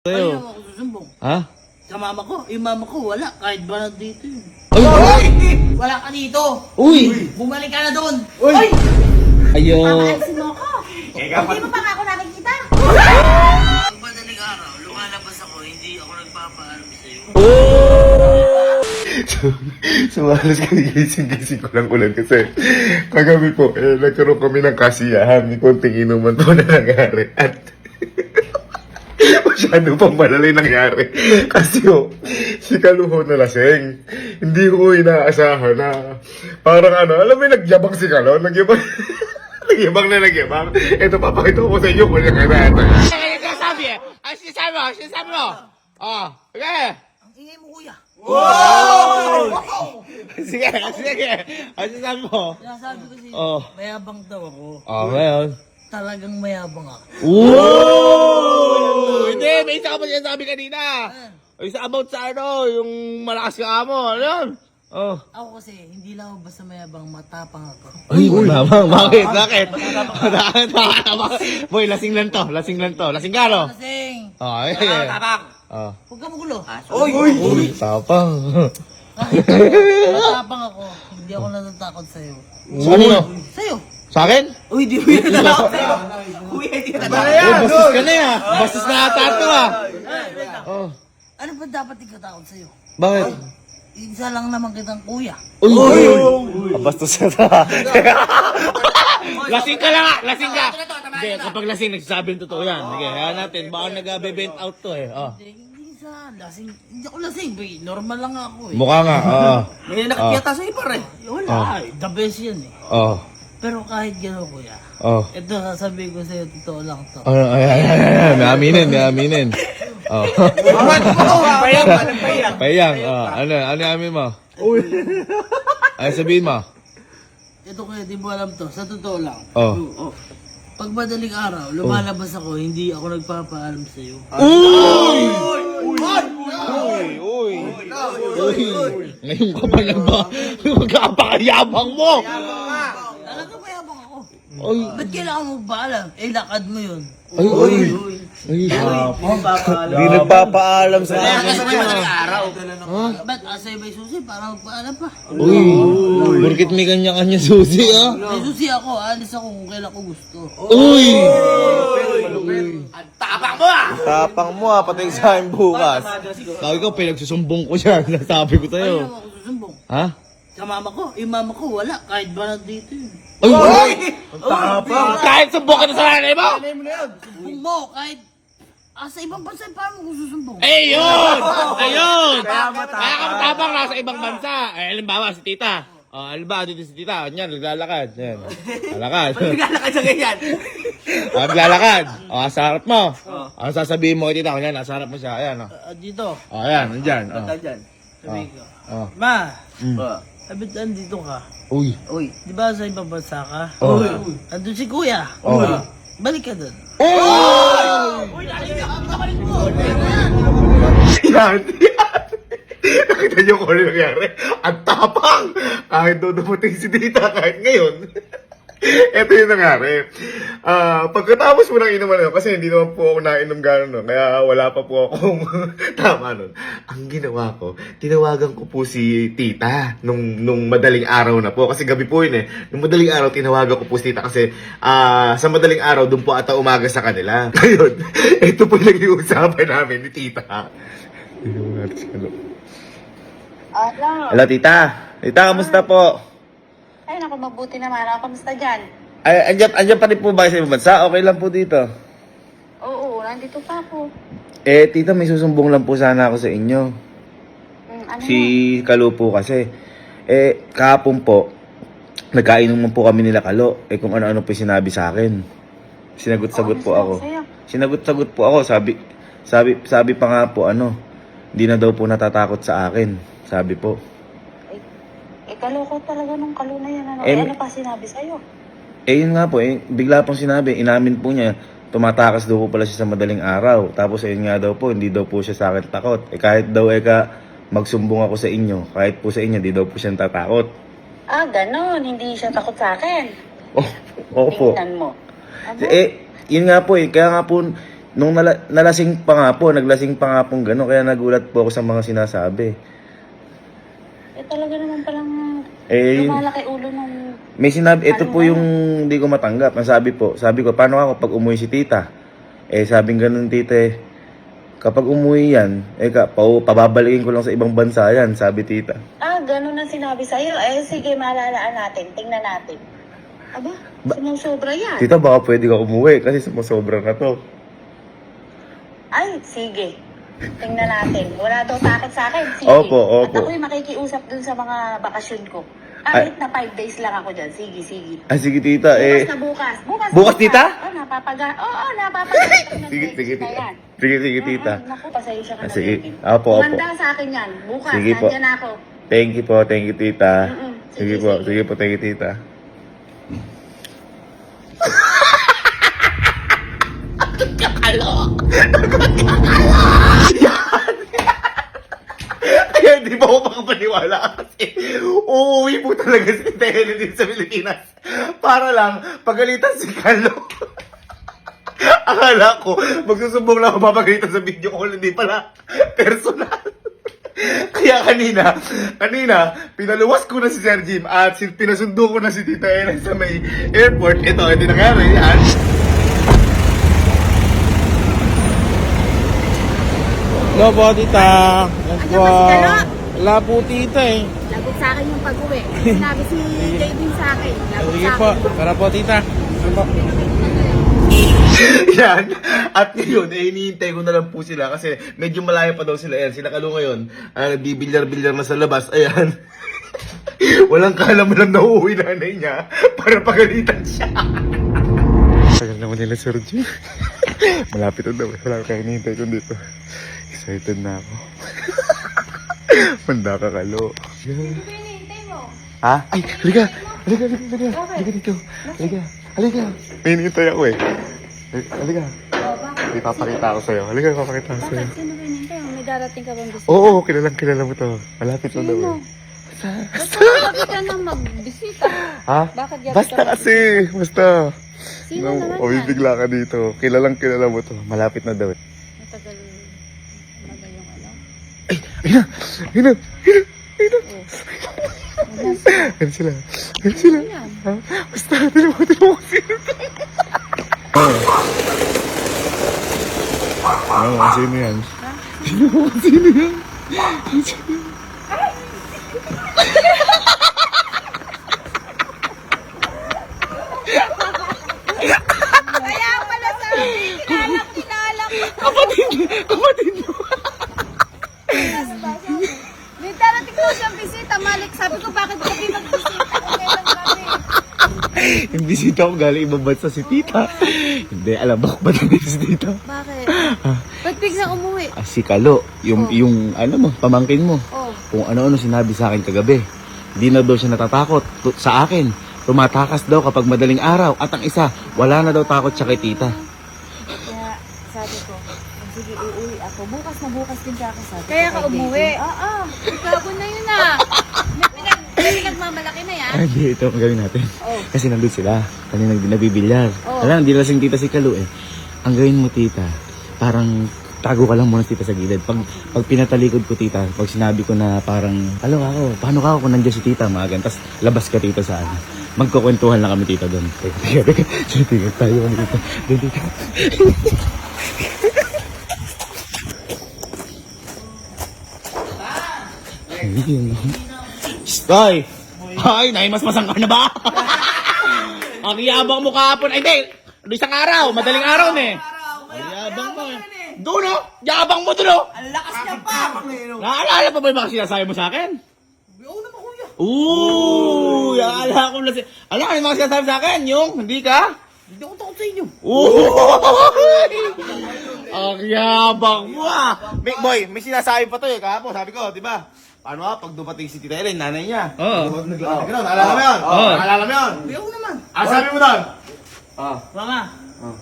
Ayaw Sa'yo. ako susumbong. Ha? Sa mama ko, yung mama ko wala, kahit ba nandito yun. Ay! Wala ka dito! Uy! Bumalik ka na doon! Uy! Ayo! Papaalisin mo ako. Hindi mo pa nga ako nakikita. Pag madaling araw, lumalabas ako, hindi ako nagpapaalam sa'yo. Sumalas kami gising-gising ko lang ulan kasi kagabi po, nagkaroon kami ng kasiyahan. May konting inuman po na nangyari. At masyado pang malalay nangyari. Kasi si Kaluho na lasing. Hindi ko inaasahan na parang alam mo yung nagyabang si Kalo? Nagyabang, nagyabang. Ito, papakita ko sa inyo kung yung ano. Ano sinasabi eh? Ano sinasabi mo? Sinasabi mo? Oh, okay. Ang ingay mo, kuya. Sige, sige. Ano sinasabi mo? Sinasabi ko sa'yo, Oh. mayabang daw ako. Oh, ngayon. Talagang mayabang ako. Woo! Hindi, may isa ka pa sinasabi kanina. Isa about sa yung malakas ka mo. Ano yun? Oh. Ako kasi, hindi lang ako basta mayabang, matapang ako. Ay, mamang, bakit? Bakit? Boy, lasing lang to. Lasing ka, no? Kasing, Oh, ay. tapang. Oh. Huwag ka magulo. Uy, tapang. Matapang ako, hindi ako natatakot sa'yo. Ano? Sa'yo? Sa akin? Uy, di mo yun natatakot sa'yo. Kuya, hindi ka natatakot. Oh, bastos ka na yan. Bastos na ata ito ah. Oh. Ano ba dapat ikatakot sa'yo? Bakit? Isa lang naman kitang kuya. Uy! Bastos na ito. Lasing ka lang! Lasing ka! Hindi, kapag lasing, nagsasabi ng totoo yan. Sige, kaya natin. Baka nag-bevent out to eh. Oh. Hindi sa lasing. Hindi ako lasing. Normal lang ako eh. Mukha nga. Oo. May nakikita sa'yo pa rin. Wala. The best yan eh. Oh. Pero kahit gano'n kuya. Oh. Ito sasabihin ko sa'yo, totoo lang to. Ano, ay. May aminin. Oh. Payang. Oh. Ano amin mo? Ay, sabihin mo. Ito kuya, di mo alam to. Sa totoo lang. Oh. Pag madaling araw, lumalabas ako, hindi ako nagpapaalam sa'yo. Uy! Ngayon ka pa magkapakayabang mo! Talaga mayabang ako. Ay! Ba't kailangan mo ba alam? Eh, lakad mo yun. Ay! Hindi nagpapaalam sa akin. Ba't asay may susi para magpaalam pa? Uy! Bakit may kanya-kanya susi ah? May susi ako, alis ako kung kailan ko gusto. Uy! Tapang mo pati sa akin bukas. Sabi ko, pinagsusumbong ko siya. Nasabi ko sa'yo. Ayaw ako susumbong. Ha? Sa mama ko, yung mama ko wala, kahit ba nandito yun. Ay! Kahit sumbong ka na sa nanay mo! Sumbong mo, kahit sa ibang bansa, paano mo susumbong? Ayun! Kaya ka matapang nasa ibang bansa. Eh, halimbawa, si tita. Halimbawa, dito si tita. Yan, naglalakad. Yan. Lalakad. Naglalakad sa ganyan. Naglalakad. Sa harap mo. Ano sasabihin mo kay tita? Yan, nasa harap mo siya. Ayan, Dito, ayan, nandyan. sabi ko. Oh. Ma, Mm. abit andito ka. Uy. Di ba sa ibang bansa ka? Oh. Andun si kuya. Oh. Balik ka dun. Yan. Nakita niyo kung ano nangyari? Ang tapang! Kahit doon dumating si Tita, kahit ngayon. Ito yung nangyari. Pagkatapos mo ng inuman kasi hindi naman po ako nainom gano'n, no? Kaya wala pa po akong tama nun. Ang ginawa ko, tinawagan ko po si Tita nung madaling araw na po. Kasi gabi po yun eh. Nung madaling araw, tinawagan ko po si Tita kasi sa madaling araw, doon po ata umaga sa kanila. Ngayon, ito po yung naging usapan namin ni Tita. Hindi mo natin si Kalo. Hello, tita. Tita, kamusta po? Ay, naku, mabuti naman. Kamusta dyan? Ay, andyan pa rin po ba sa ibang bansa? Okay lang po dito. Oo, nandito pa ako. Tita, may susumbong lang po sana ako sa inyo. Ano Si Kalo po kasi. Kahapon po, nagkainuman po kami nila Kalo. Kung ano-ano po yung sinabi sa akin. Sinagot-sagot po ako. Sinagot-sagot po ako. Sabi pa nga po, hindi na daw po natatakot sa akin. Sabi po. kaloko talaga nung Kalo na yan. Ano pa sinabi sa'yo? Yun nga po, bigla pong sinabi, inamin po niya, tumatakas daw po pala siya sa madaling araw. Tapos ayun nga daw po, hindi daw po siya sa akin takot. Kahit daw magsumbong ako sa inyo, kahit po sa inyo, hindi daw po siya tatakot. Ganon. Hindi siya takot sa akin. Oo po. Tingnan mo. Yun nga po kaya nga po, Nung nalasing pa nga po, naglasing pa nga pong gano'n, kaya nagulat po ako sa mga sinasabi. Eh talaga naman palang Eh, lumalaki ulo nung... may sinabi, ito po yung hindi ko matanggap. Ang sabi ko, paano ako pag umuwi si tita? Eh, sabing ganun tita eh, kapag umuwi yan, pababalikin ko lang sa ibang bansa yan, sabi tita. Ah, ganun ang sinabi sa'yo. Eh, sige, malalaan natin. Tingnan natin. Aba, sumusobra yan. Tita, baka pwede ka umuwi kasi sumusobra na to. Ay, sige. Tingnan natin. Wala daw takot sa akin. Sige. Opo. At ako'y makikiusap dun sa mga bakasyon ko. Kahit na 5 days lang ako dyan. Sige, sige. Ah, sige tita, Bukas na bukas. Bukas, tita? Oo, napapaga. Sige, tita. Sige, tita. Ay, naku, pasensya ka na. Sige. baby. Opo. Kumanda sa akin yan. Bukas, Sige po. nandyan ako. Thank you po, tita. Sige po, Sige. sige po, thank you, tita. Kaya hindi pa ako makapaniwala kasi uuwi po talaga si Tita Helen dito sa Pilipinas para lang pagalitan si Carlo. Akala ko, magsusumbong lang ako papagalitan sa video call, hindi pala personal. Kaya kanina, pinaluwas ko na si Sir Jim at pinasundo ko na si Tita Helen sa may airport. Ito nangyari, yan. Hello po, tita. Ano ba si Kalo? Wala po, tita eh. Lagot sa akin yung pag-uwi. Sinabi si JB sa akin. Lagot Sige sa po, akin. tara po, tita. Yan. At ngayon, hinihintay ko na lang po sila kasi medyo malayo pa daw sila. Ayan, sila Kalo ngayon. Nagbibilyar-bilyar na sa labas. Ayan. Walang kalaman na uuwi nanay niya para pagalitan siya. Tagal naman nila, Sir Jim. Malapit na daw. Wala kang hinihintay ko dito. Excited na ako. Manda ka, Kalo. Ha? Ay, halika dito. Halika. May hinihintay ako eh. Halika. May papakita ako sa'yo. Halika, papakita ako sa'yo. Sino ba hinintay mo? May darating ka bang bisita? Oo, kilala mo to. Malapit na daw eh. Bakit gabi ka nang magbisita? Ha? Bakit gabi Basta ka kasi. Basta. Sino naman O, yan? bibigla ka dito. Kilala mo to. Malapit na daw. Matagal talaga yung ano. Ayun na. Ayun sila. Yan. Ha? Basta, tinan mo kung sino to. Ano mo kung sino yan? Tinan mo kung sino yan? Kaya pala sabi, kilala ko. Kapatid mo. May darating daw siyang bisita, Malik. Sabi ko, bakit gabi magbisita? Kailan gabi? Yung bisita ko galing ibang bansa si tita. Hindi, alam mo kung ba't nandito si tita? Bakit? Ba't biglang umuwi? Si Kalo, yung ano mo, pamangkin mo. Oh. Kung ano-ano sinabi sa akin kagabi. Hindi na daw siya natatakot sa akin. Tumatakas daw kapag madaling araw. At ang isa, wala na daw takot siya kay tita. Kaya sabi ko, sige, uuwi ako. Bukas na bukas din ka ako sabi. Kaya ka umuwi? Oo. Ikaw na yun ah. May pinagmamalaki na yan. Ay, hindi, ito ang gawin natin. Oh. Kasi nandun sila. Kanina nabibilyar. Oh. Alam, hindi lasing tita si Kalo eh. Ang gawin mo tita, parang tago ka lang muna tita sa gilid. Pag pinatalikod ko tita, pag sinabi ko na parang, alo ako, paano ka ako kung nandiyan si tita, mga ganun. Tapos labas ka tita sa ano. Magkukwentuhan lang kami tita doon. Teka. Tayo kami tita. Doon tita. Ayun. Hoy! Hoy, naimasmasan ka na ba? Ang yabang mo kahapon. Ay, hindi. Isang araw. Madaling araw na eh. Ang yabang mo eh. Doon oh. Yabang mo doon oh. Ang lakas niya pa. Naalala pa ba yung mga sinasabi mo sa akin? Oo naman kuya. Ooh! Akala ko na si... Alam ka yung mga sinasabi sa akin? Yung hindi ka? Hindi ako takot sa inyo. Ang yabang mo ah. Boy, may sinasabi pa to eh. Kahapon, sabi ko, di ba? Paano pag dumating si Tita Helen, nanay niya? Oo. Naglakad ka doon, naalala mo yun? Oo. Naalala mo yun? Ayaw naman. Ano sabi mo doon? Mama,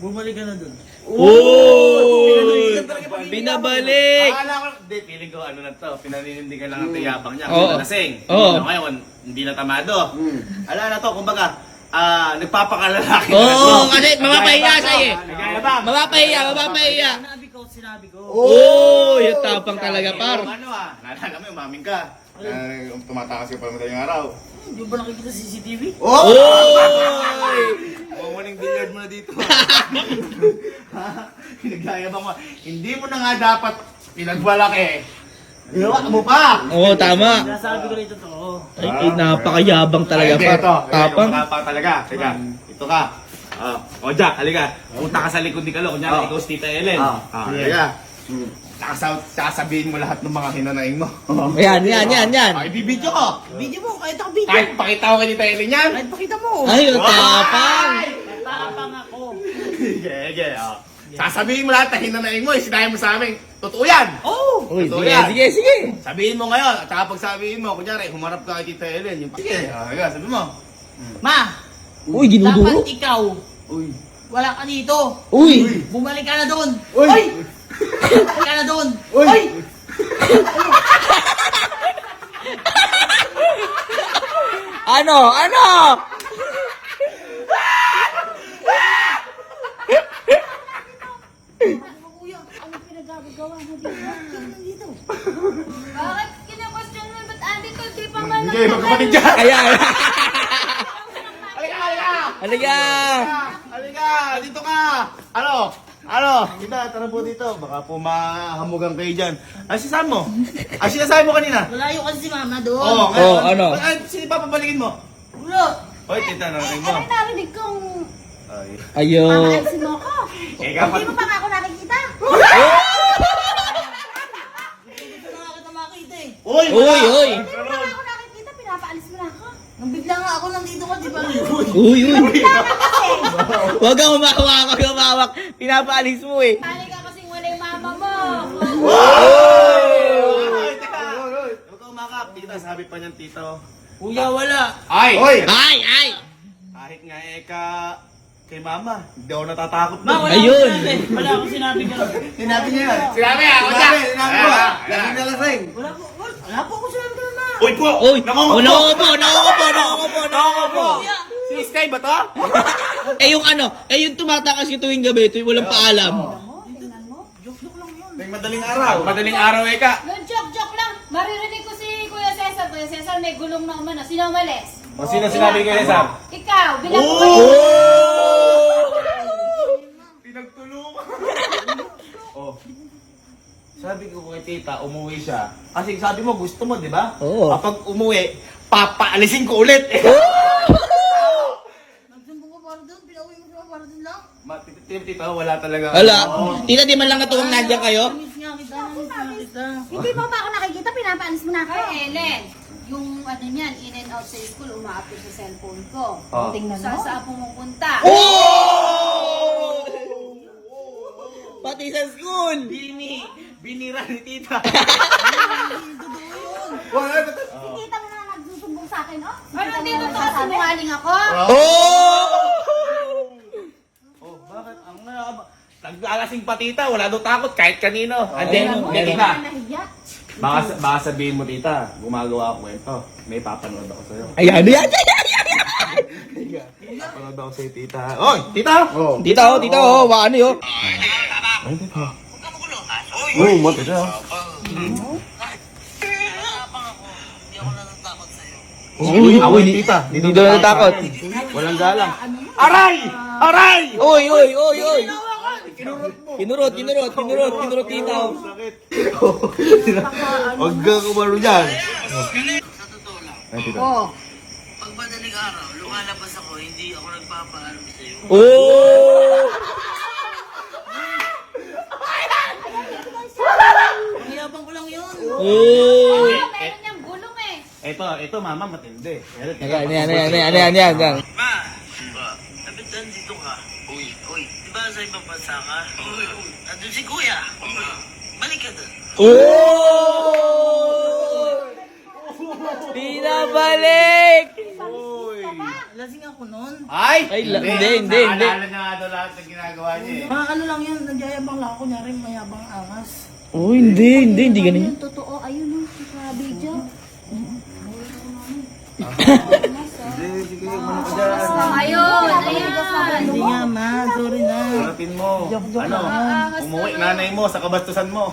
bumalik ka na dun. Uy! Binabalik! Akala ko, hindi, feeling ko ano na to, pinaninindigan lang ang tiyabang niya. Oo. Kasi lasing. Oo. Ngayon, hindi na tamado. Ala na to, kumbaga, nagpapakalalaki. Oo, kasi mapapahiya siya eh. Nagayabang. Mapapahiya, mapapahiya. Sinabi ko. Oo, yung tapang talaga, par. Naalala mo, umaming ka. Tumatakas ka pa madaling araw. Hindi ba nakikita sa CCTV? Oh! Oy! Mamuning billiard mo na dito. Pinagyayabang mo. Hindi mo na nga dapat pinagbalaki. Ginawa mo pa! Oo, tama. Sinasabi ko rito to. Ay, napakayabang talaga, Ay, par. ito. Tapang. Tapang talaga. Teka, ito ka. O Jack, halika. Punta ka sa likod ni Kalo. Kunyari, ikaw si Tita Ellen. Halika. Sasabihin mo lahat ng mga hinanaing mo. Yan. Ay, bibidyo ko. Video mo, kahit ako video. Kahit pakita ko kay Tita Ellen yan. Kahit pakita mo. Ay, yung tapang. Tapang ako. Sige. Sasabihin mo lahat ng hinanaing mo. Sinabi mo sa amin. Totoo yan. Oh! Uy, Totoo sige, yan. sige. Sabihin mo ngayon. At saka pag sabihin mo, kunyari, humarap ka kay Tita Ellen. Yung sige. Sabi mo. Ma, Uy, dinuduro. dapat ikaw, Uy. wala ka dito. Uy! Bumalik ka na doon. Uy! Bumalik ka na doon. Uy! Ano? Kuya, ano pinagagawa mo dito? Bakit kina-question mo? Ba't andito? Di pa man Hindi, magkapatid dyan. Ayan. Halika! Halika. Dito ka! Tita, tara po dito. Baka po mahamugan kayo dyan. Ano sinasabi mo? Sinasabi mo kanina? Malayo kasi si mama doon. Oh, ano? Sino papabalikin mo? Wala. Hoy, tita, narinig mo. Ay, narinig kong Ay. Ayun. papaalisin mo ako. Ikaw Hindi mo pa nga ako nakikita. Dito na nga kita makita eh. Uy! Uy. Hindi mo pa nga ako nakikita, pinapaalis mo na ako. Nang bigla nga ako nandito ka, di ba? Uy. Kasi, Huwag kang humawak. Pinapaalis mo eh. pali ka kasing wala yung mama mo. Uy! Teka! Huwag ka umakap. Tita, sabi pa niyan, tito. Kuya, wala. Ay! Hoy! Ay. Kahit nga kay mama, hindi ako natatakot. Ma, wala Ayun. akong sinabi. Wala akong sinabi ka. Sinabi niya yan. Sinabi ako dyan. Sinabi mo. Lasing na lasing. Wala po akong sinabi ka na. Uy po! Uy. Nakungupo! Nakukupo. Si Sky ba to? yung tumatakas yung tuwing gabi, tuwing walang paalam. May madaling araw. Madaling araw, Eka. Yung joke lang. Maririnig ko si Kuya Cesar. Kuya Cesar, may gulong na umano. Sino umalis? O sino sinabi ko Cesar? Ikaw, bilang ko. Pinagtulungan. Oh. Sabi ko kay tita, umuwi siya. Kasi sabi mo, gusto mo, di ba? Oo. Kapag umuwi, papaalisin ko ulit. Nagsumbong ka para doon, pinauwi mo siya para doon lang. Tita, wala talaga. Wala. Tita, di man lang natuwang nandiyan kayo? Miss nga kita. Hindi mo pa ako nakikita, pinapaalis mo na ako. Ay, Ellen, yung ano niyan, in and out sa school, uma-upload sa cellphone ko. Oh. Tingnan mo. Saan pumupunta? Pati sa school. Binira ni tita. Si tita mo na nagsusumbong sa akin, oh. Ano, hindi mo to sinungaling ako? Oh, bakit? Ang naglalasing pa tita, wala daw takot kahit kanino. And then, meron. tita, Nahiya. baka sabihin mo tita, gumagawa ako kwento. May papanood ako sa'yo. Ayan. Papanood ako sa'yo tita. Oy, tita! Oh. Tita, ano yun? Uy, mo tita. Tapang ako. Hindi ako natatakot sa'yo. Uy, Ako yung tita. Hindi daw natakot. Walang galang. Aray! Aray! Uy. Kinurot tita. Sakit. Huwag kang kumaro dyan. Sa totoo lang, Ay, tita. Oh. pag madaling araw, lumalabas ako, hindi ako nagpapaalam sa'yo. Mayabang ko lang yun. Oh, meron niyang gulong eh. Ito mama, matindi. Yan. Ma! Dapat nandito ka. Uy. Di ba sa ibang bansa ka? Nandun si Kuya. Balik ka doon. Pinabalik! Lasing ako nun. Ay! Hindi. Naalala niya nga daw lahat ng ginagawa niya eh. Mga ano lang yun, nagyayabang lang ako, nyari mayabang angas. Hindi ganun. Yung totoo, ayun oh, sa video. Sige, Ayun, ayan. Hindi nga, ma. Sorry na. Harapin mo. Ano? Umuwi nanay mo sa kabastusan mo.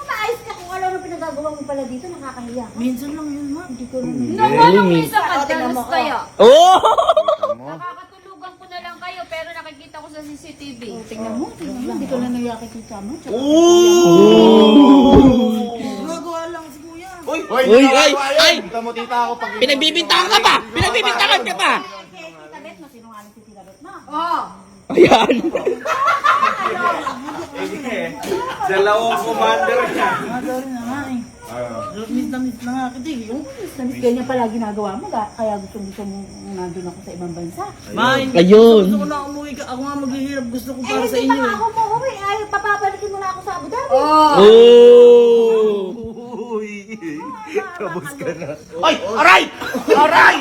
Maayos ka kung ano pinagagawa mo pala dito, nakakahiya. Minsan lang yun, ma. Hindi ko rin. Nawalang isa ka, dalos kaya. Oh! Nakakatulugan ko na lang kayo, pero nakikita ko sa CCTV. Tingnan mo, hindi ko na nakikita mo. Nagawa lang si kuya. Uy, Uy, ay! Tita mo, tita ako pag... Pinagbibintangan ka pa! Pinagbibintangan ka pa! Tita Bet mo, sinungaling si Tita Bet mo. Oh. Ayan. Dalawang commander niya. Sorry na nga eh. Miss na nga kita eh. Miss ganyan pala ginagawa mo, kaya gusto mo nandun ako sa ibang bansa. May, Ayun. gusto ko na umuwi ka. Ako nga maghihirap. Gusto ko para sa Hindi pa inyo. nga ako umuwi, ay papabalikin mo na ako sa Abu Dhabi. Oh. Uy, tapos ka na. Ay! Aray! Aray!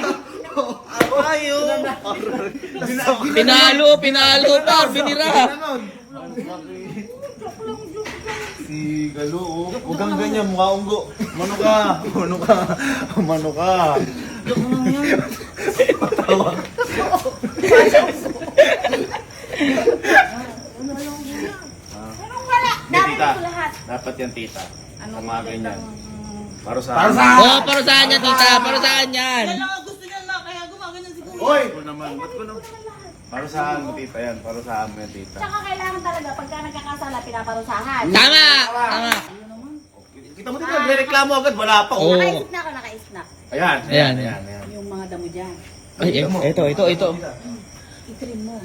Pinalo, par, binira. Si Galo, oh. Huwag kang ganyan, mukha unggo. Mano ka. Dapat Tita, ko lahat. dapat yan, tita. Ang mga ganyan. Para sa... Oh, para saan yan, tita? Para saan yan? Gusto niya na, kaya gumaganyan si Kuya. Hoy! Ba't ko naman? Para saan mo, tita, yan? Para saan mo yan, tita? Tsaka kailangan talaga, pagka nagkakasala, pinaparusahan. Tama! Tama. Kita mo, tita, nagre-reklamo agad. Wala pa, oh. Oo. Nakaisip na ako, nakaisip na. Ayan. Ayan. Yung mga damo dyan. Ay, ito. Itrim mo.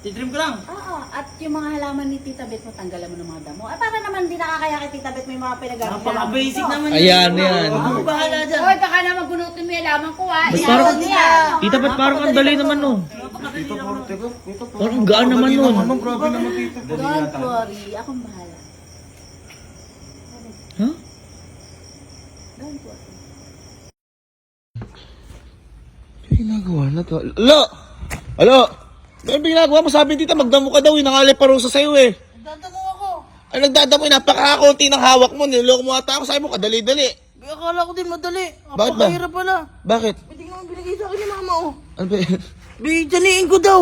Titrim ko lang. Oo, at yung mga halaman ni Tita Bet mo, tanggalan mo ng mga damo. Ay, para naman di nakakaya kay Tita Bet mo yung mga pinagagawa. Napaka-basic naman Ayan, yan. Ako bahala dyan. Hoy, baka naman gunutin mo yung laman ko ha. Ba't Iyawan parang- niya. Tita, ba't parang ang dali naman nun? Tito, porte ko. Tito, porte. Parang gaan naman nun. Grabe naman, tito. Don't worry, akong bahala. Huh? Don't worry. Ginagawa na to. Alo! Ano ba ginagawa mo? Sabi tita, magdamo ka daw. Nangalay parusa sa'yo eh. Nagdadamo ako. Ay, nagdadamo. Napakakunti ng hawak mo. Niloko mo ata ako. Sabi mo, kadali-dali. Akala ko din madali. Bakit ba? Napakahirap pala. Bakit? Hindi nga binigay sa akin ni mama oh. Ano ba yun? Bijaniin ko daw.